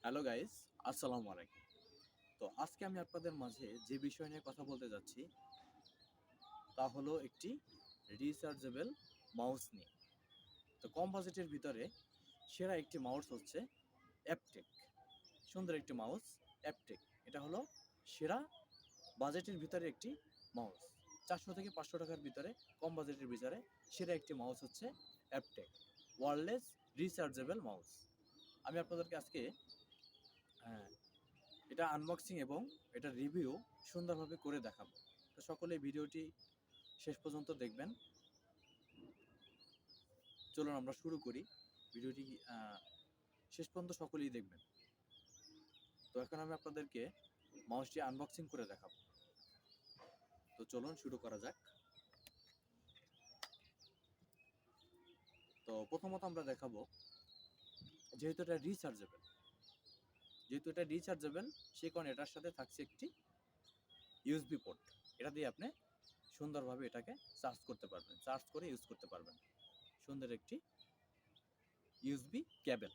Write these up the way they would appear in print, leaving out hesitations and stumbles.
Hello guys, আসসালামু আলাইকুম। তো আজকে আমি আপনাদের মাঝে যে বিষয় নিয়ে কথা বলতে যাচ্ছি তা হলো একটি রিচার্জেবল মাউস নিয়ে। তো কম বাজেটের ভিতরে সেরা একটি মাউস হচ্ছে অ্যাপটেক। সুন্দর একটি মাউস অ্যাপটেক। এটা হলো সেরা বাজেটের ভিতরে একটি মাউস। 400 থেকে 500 টাকার ভিতরে কম বাজেটের ভিতরে সেরা একটি মাউস হচ্ছে অ্যাপটেক ওয়্যারলেস রিচার্জেবল মাউস। আমি আপনাদেরকে আজকে হ্যাঁ এটা আনবক্সিং এবং এটা রিভিউ সুন্দরভাবে করে দেখাবো। তো সকলে ভিডিওটি শেষ পর্যন্ত দেখবেন। চলুন আমরা শুরু করি। ভিডিওটি শেষ পর্যন্ত সকলেই দেখবেন। তো এখন আমি আপনাদেরকে মাউসটি আনবক্সিং করে দেখাবো। তো চলুন শুরু করা যাক। তো প্রথমত আমরা দেখাবো যেহেতু এটা রিচার্জেবল সেই কারণে এটার সাথে থাকছে একটি ইউএসবি পোর্ট। এটা দিয়ে আপনি সুন্দরভাবে এটাকে চার্জ করতে পারবেন, চার্জ করে ইউজ করতে পারবেন। সুন্দর একটি ইউএসবি কেবল।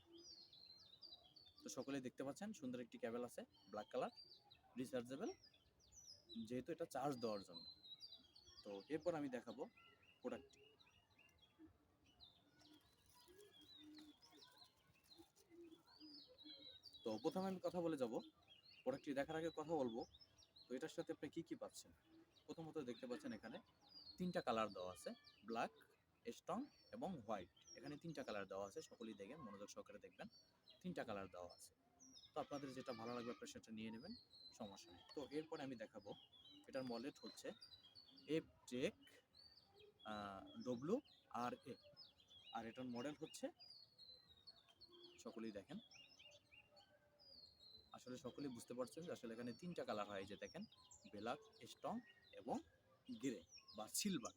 তো সকলেই দেখতে পাচ্ছেন সুন্দর একটি কেবল আছে ব্ল্যাক কালার, রিচার্জেবল, যেহেতু এটা চার্জ দেওয়ার জন্য। তো এরপর আমি দেখাবো প্রোডাক্টটি। তো প্রথমে আমি কথা বলে যাব, প্রোডাক্টটি দেখার আগে কথা বলবো তো এটার সাথে আপনি কি কি পাচ্ছেন। প্রথমত দেখতে পাচ্ছেন এখানে তিনটা কালার দেওয়া আছে, ব্ল্যাক, স্ট্রং এবং হোয়াইট। এখানে তিনটা কালার দেওয়া আছে, সকলেই দেখেন, মনোযোগ সহকারে দেখবেন। তিনটা কালার দেওয়া আছে। তো আপনাদের যেটা ভালো লাগবে আপনারা সেটা নিয়ে নেবেন, সমস্যা নেই। তো এরপরে আমি দেখাবো এটার মডেল হচ্ছে অ্যাপটেক WRA, আর এটার মডেল হচ্ছে, সকলেই দেখেন, আসলে সকলেই বুঝতে পারছেন যে আসলে এখানে তিনটা কালার হয়, যে দেখেন ব্ল্যাক, স্ট্রং এবং গ্রে বা সিলভার,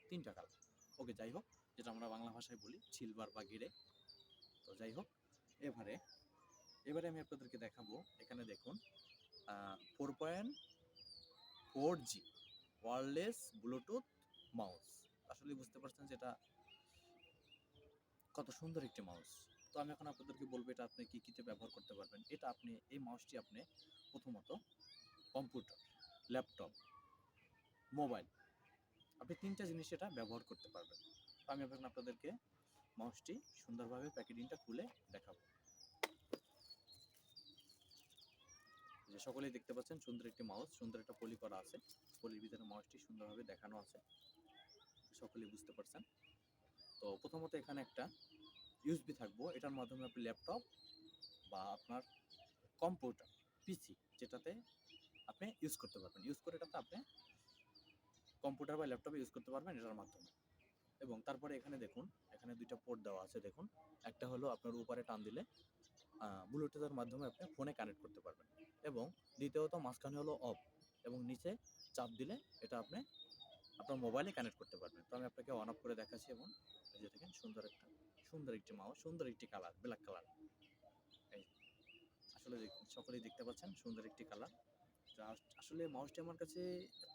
তিনটা কালার। ওকে, যাই হোক, যেটা আমরা বাংলা ভাষায় বলি সিলভার বা গ্রে। তো যাই হোক, এবারে এবারে আমি আপনাদেরকে দেখাবো, এখানে দেখুন 4.4G ওয়্যারলেস ব্লুটুথ মাউস। আসলে বুঝতে পারছেন যে এটা কত সুন্দর একটি মাউস। তো আমি এখন আপনাদেরকে বলবো এটা আপনি কী কীতে ব্যবহার করতে পারবেন। এটা আপনি এই মাউসটি আপনি প্রথমত কম্পিউটার, ল্যাপটপ, মোবাইল, আপনি তিনটা জিনিস এটা ব্যবহার করতে পারবেন। তো আমি এখন আপনাদেরকে মাউসটি সুন্দরভাবে প্যাকেজিংটা খুলে দেখাবো। যে সকলেই দেখতে পাচ্ছেন সুন্দর একটি মাউস, সুন্দর একটা পলি করা আছে, পলির ভিতরে মাউসটি সুন্দরভাবে দেখানো আছে, সকলেই বুঝতে পারছেন। তো প্রথমত এখানে একটা ইউএসবি থাকবো, এটার মাধ্যমে আপনি ল্যাপটপ বা আপনার কম্পিউটার, পিসি, যেটাতে আপনি ইউজ করতে পারবেন, ইউজ করে এটাতে আপনি কম্পিউটার বা ল্যাপটপে ইউজ করতে পারবেন এটার মাধ্যমে। এবং তারপরে এখানে দেখুন, এখানে দুইটা পোর্ট দেওয়া আছে দেখুন। একটা হলো আপনার উপরে টান দিলে ব্লুটুথের মাধ্যমে আপনি ফোনে কানেক্ট করতে পারবেন, এবং দ্বিতীয়ত মাঝখানে হলো অফ, এবং নিচে চাপ দিলে এটা আপনি আপনার মোবাইলে কানেক্ট করতে পারবেন। তো আমি আপনাকে অন অফ করে দেখাচ্ছি, এবং এই যে দেখেন সুন্দর একটি মাউস, সুন্দর একটি কালার, ব্ল্যাক কালার। এই আসলে সকলেই দেখতে পাচ্ছেন সুন্দর একটি কালার। আসলে মাউসটি আমার কাছে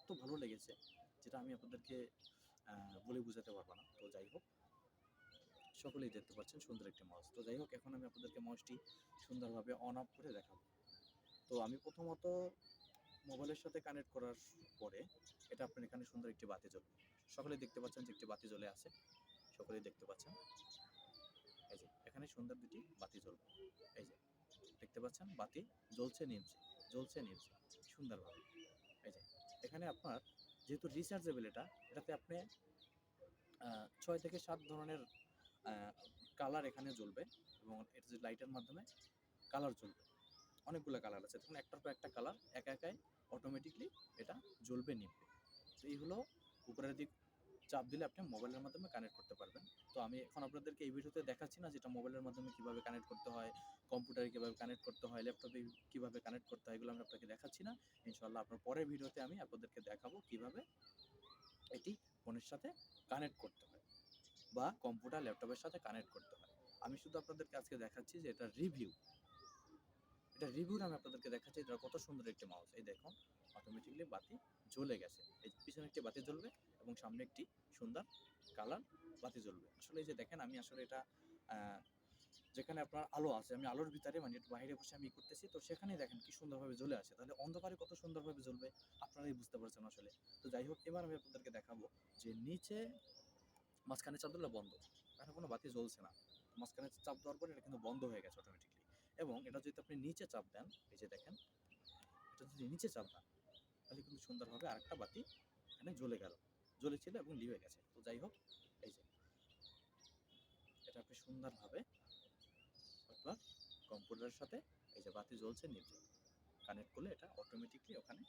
এত ভালো লেগেছে, যেটা আমি আপনাদেরকে বলে বোঝাতে পারবো না। তো যাই হোক, সকলেই দেখতে পাচ্ছেন সুন্দর একটি মাউস। তো যাই হোক, এখন আমি আপনাদেরকে মাউসটি সুন্দরভাবে অন অফ করে দেখাবো। তো আমি প্রথমত মোবাইলের সাথে কানেক্ট করার পরে এটা আপনার এখানে সুন্দর একটি বাতি জ্বলবে। সকলেই দেখতে পাচ্ছেন যে একটি বাতি জ্বলে আছে, সকলেই দেখতে পাচ্ছেন। এই যে এখানে সুন্দর দুটি বাতি জ্বলবে, এই যে দেখতে পাচ্ছেন বাতি জ্বলছে নিমছে, জ্বলছে নিমছে সুন্দরভাবে। এই যে এখানে আপনার যেহেতু রিচার্জেবল, এটাতে আপনি 6 থেকে 7 ধরনের কালার এখানে জ্বলবে, এবং এটা যে লাইটের মাধ্যমে কালার জ্বলবে, অনেকগুলো কালার আছে, তখন একটার পর একটা কালার একা একাই অটোমেটিকলি এটা জ্বলবে নিভবে। তো এই হলো, উপরের দিক চাপ দিলে আপনি মোবাইলের মাধ্যমে কানেক্ট করতে পারবেন। তো আমি এখন আপনাদেরকে এই ভিডিওতে দেখাচ্ছি না যেটা মোবাইলের মাধ্যমে কীভাবে কানেক্ট করতে হয়, কম্পিউটারে কীভাবে কানেক্ট করতে হয়, ল্যাপটপে কীভাবে কানেক্ট করতে হয়, এগুলো আমি আপনাকে দেখাচ্ছি না। ইনশাআল্লাহ আপনার পরের ভিডিওতে আমি আপনাদেরকে দেখাবো কীভাবে এটি ফোনের সাথে কানেক্ট করতে হয় বা কম্পিউটার, ল্যাপটপের সাথে কানেক্ট করতে হয়। আমি শুধু আপনাদেরকে আজকে দেখাচ্ছি যে এটা রিভিউর আমি আপনাদেরকে দেখাচ্ছি এটা কত সুন্দর একটি মাউস। এই দেখুন অটোমেটিকলি বাতি জ্বলে গেছে, এই পিছনে একটি বাতি জ্বলবে এবং সামনে একটি সুন্দর কালার বাতি জ্বলবে। আসলে এই যে দেখেন, আমি আসলে এটা যেখানে আপনার আলো আছে, আমি আলোর ভিতরে মানে একটু বাইরে বসে আমি করতেছি, তো সেখানেই দেখেন কি সুন্দরভাবে জ্বলে আসে। তাহলে অন্ধকারে কত সুন্দরভাবে জ্বলবে আপনারাই বুঝতে পারছেন আসলে। তো যাই হোক, এবার আমি আপনাদেরকে দেখাবো যে নিচে মাঝখানে চাপ দিলে বন্ধ, এখানে কোনো বাতি জ্বলছে না। মাঝখানে চাপ দেওয়ার পর এটা কিন্তু বন্ধ হয়ে গেছে অটোমেটিকলি। এবং এটা যদি আপনি নিচে চাপ দেন, এই যে দেখেন, এটা যদি নিচে চাপ দেন তাহলে কিন্তু সুন্দরভাবে আরেকটা বাতি এখানে জ্বলে গেল, জ্বলেছিল এবং লিভে গেছে। তো যাই হোক, এই যে এটা আপনি সুন্দরভাবে আপনার কম্পিউটারের সাথে এই যে বাতি জ্বলছে নিচে কানেক্ট করলে এটা অটোমেটিকলি ওখানে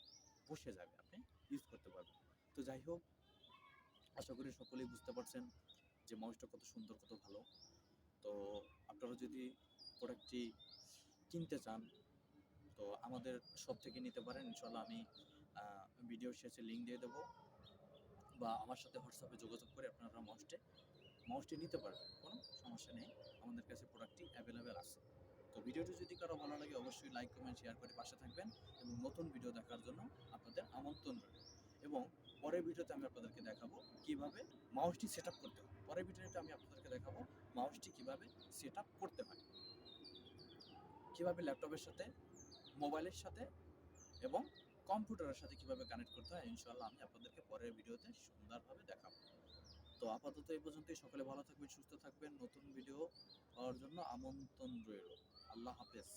বসে যাবে, আপনি ইউজ করতে পারবেন। তো যাই হোক, আশা করি সকলেই বুঝতে পারছেন যে মাউসটা কত সুন্দর, কত ভালো। তো আপনারা যদি প্রোডাক্টটি কিনতে চান তো আমাদের শপ থেকে নিতে পারেন ইনশাল্লাহ। আমি ভিডিও শেষে লিঙ্ক দিয়ে দেবো, বা আমার সাথে হোয়াটসঅ্যাপে যোগাযোগ করে আপনারা মাউসটি নিতে পারবেন, কোনো সমস্যা নেই। আমাদের কাছে প্রোডাক্টটি অ্যাভেলেবেল আছে। তো ভিডিওটি যদি কারো ভালো লাগে অবশ্যই লাইক, কমেন্ট, শেয়ার করে পাশে থাকবেন, এবং নতুন ভিডিও দেখার জন্য আপনাদের আমন্ত্রণ রইল। এবং পরের ভিডিওতে আমি আপনাদেরকে দেখাবো কিভাবে মাউসটি সেট আপ করতে হয়। পরের ভিডিওতে আমি আপনাদেরকে দেখাবো মাউসটি কিভাবে সেট আপ করতে হয়, কিভাবে ল্যাপটপের সাথে, মোবাইলের সাথে এবং কম্পিউটারের সাথে কিভাবে কানেক্ট করতে হয়। ইনশাআল্লাহ আমি আপনাদেরকে পরের ভিডিওতে সুন্দরভাবে দেখাবো। তো আপাতত এই পর্যন্তই। সকলে ভালো থাকবেন, সুস্থ থাকবেন। নতুন ভিডিও পাওয়ার জন্য আমন্ত্রণ রইল। আল্লাহ হাফেজ।